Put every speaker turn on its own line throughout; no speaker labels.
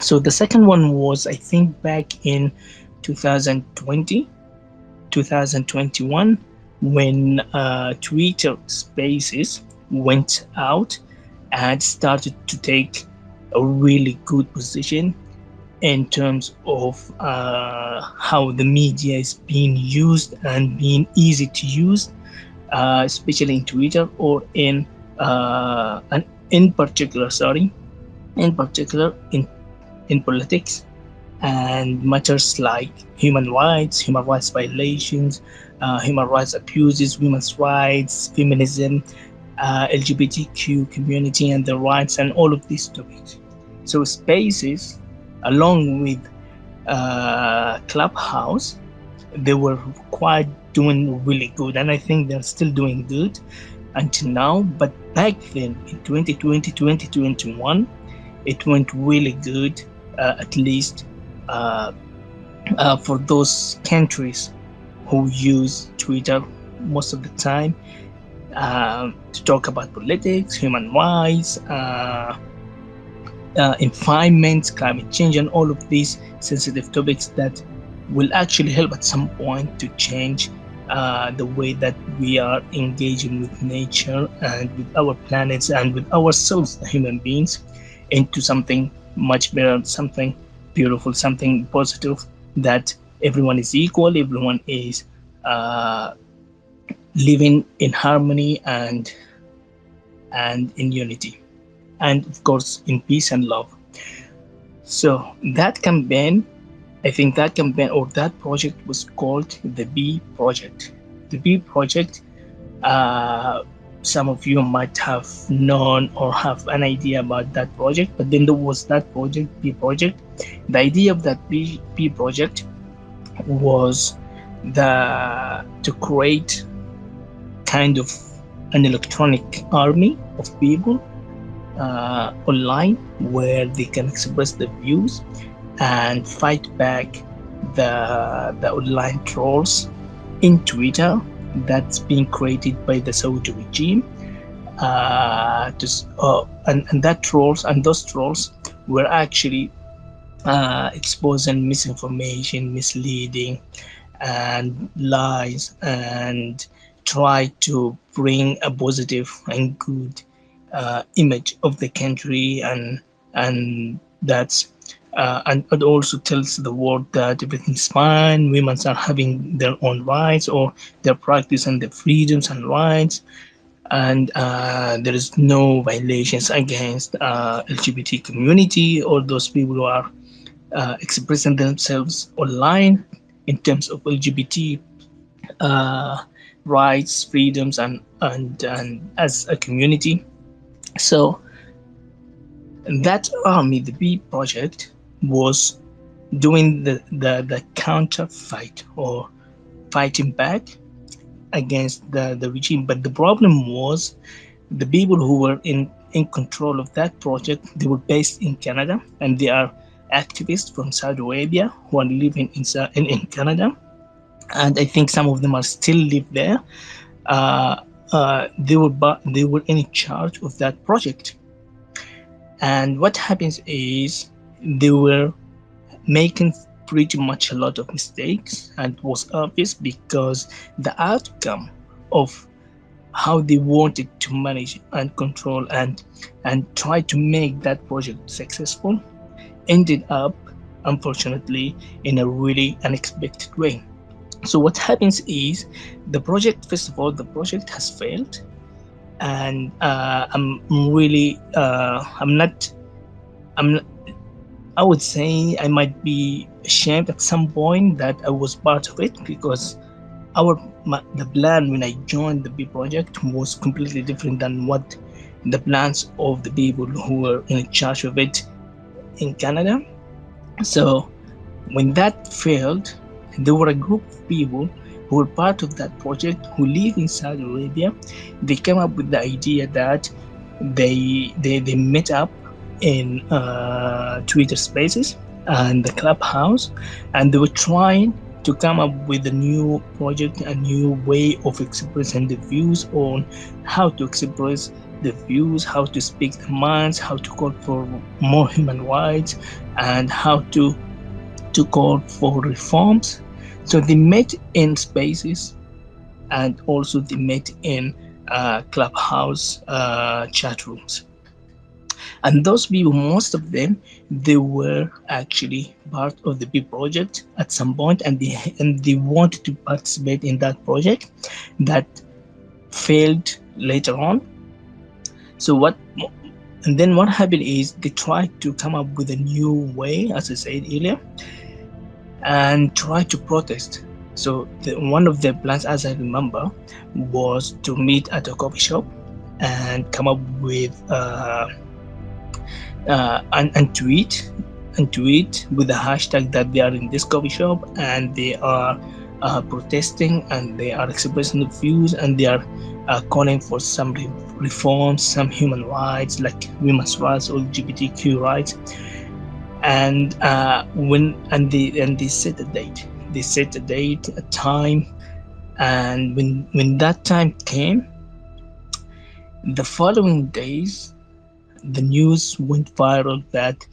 So the second one was, I think, back in 2020, 2021, when Twitter Spaces went out and started to take a really good position in terms of how the media is being used and being easy to use, especially in Twitter or and in particular, sorry, in particular in politics and matters like human rights violations, human rights abuses, women's rights, feminism, LGBTQ community and the rights, and all of these topics. So Spaces, along with Clubhouse, they were quite doing really good, and I think they're still doing good until now. But back then in 2020, 2021, it went really good, at least uh, for those countries who use Twitter most of the time to talk about politics, human rights, environment, climate change, and all of these sensitive topics that will actually help at some point to change the way that we are engaging with nature and with our planets and with ourselves, the human beings, into something much better, something beautiful, something positive, that everyone is equal, everyone is uh, living in harmony and in unity, and of course in peace and love. So that campaign, I think that campaign or that project was called the B Project. The B Project, uh, some of you might have known or have an idea about that project, but then there was that project, B Project. The idea of that B Project was to create kind of an electronic army of people online where they can express their views and fight back the online trolls in Twitter that's being created by the Saudi regime. And that trolls and those trolls were actually exposing misinformation, misleading, and lies, and try to bring a positive and good image of the country, and that's and it also tells the world that everything's fine, women are having their own rights, or they're practicing their freedoms and rights, and there is no violations against LGBT community or those people who are expressing themselves online in terms of LGBT uh, rights, freedoms, and as a community. So that army, the B Project, was doing the counter fight or fighting back against the regime. But the problem was the people who were in control of that project, they were based in Canada, and they are activists from Saudi Arabia who are living in Canada. And I think some of them are still live there. They were in charge of that project. And what happens is they were making pretty much a lot of mistakes, and it was obvious because the outcome of how they wanted to manage and control and try to make that project successful ended up, unfortunately, in a really unexpected way. So what happens is the project, first of all, the project has failed, and I'm really I'm not I'm I would say I might be ashamed at some point that I was part of it, because the plan when I joined the B project was completely different than what the plans of the people who were in charge of it in Canada. So when that failed, there were a group of people who were part of that project who live in Saudi Arabia. They came up with the idea that they met up in Twitter Spaces and the Clubhouse, and they were trying to come up with a new project, a new way of expressing the views on how to express the views, how to speak their minds, how to call for more human rights, and how to call for reforms. So they met in spaces, and also they met in clubhouse chat rooms. And those people, most of them, they were actually part of the big project at some point, and they wanted to participate in that project that failed later on. So what and then what happened is they tried to come up with a new way, as I said earlier, and try to protest. So one of the plans, as I remember, was to meet at a coffee shop and come up with and tweet with the hashtag that they are in this coffee shop, and they are protesting, and they are expressing the views, and they are calling for some reforms, some human rights like women's rights, LGBTQ rights. And they set a date. They set a date, a time, and when that time came, the following days, the news went viral that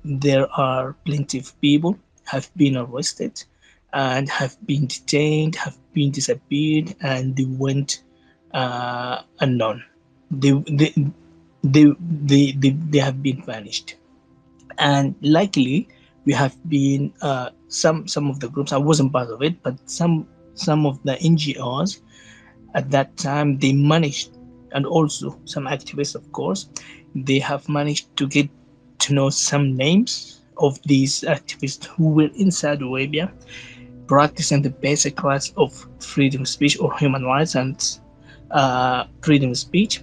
there are plenty of people have been arrested and have been detained, have been disappeared, and they went unknown. They they, they have been vanished. And likely we have been some of the groups. I wasn't part of it, but some of the NGOs at that time, they managed, and also some activists, of course, they have managed to get to know some names of these activists who were in Saudi Arabia practicing the basic rights of freedom of speech or human rights and freedom of speech.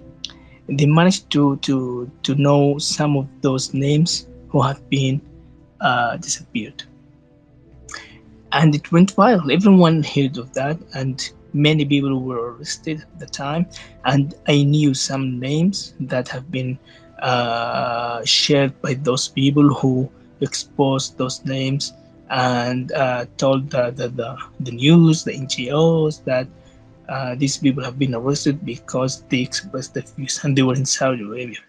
They managed to know some of those names who have been disappeared, and it went viral. Everyone heard of that, and many people were arrested at the time. And I knew some names that have been shared by those people who exposed those names and told the news, the NGOs, that these people have been arrested because they expressed their views and they were in Saudi Arabia.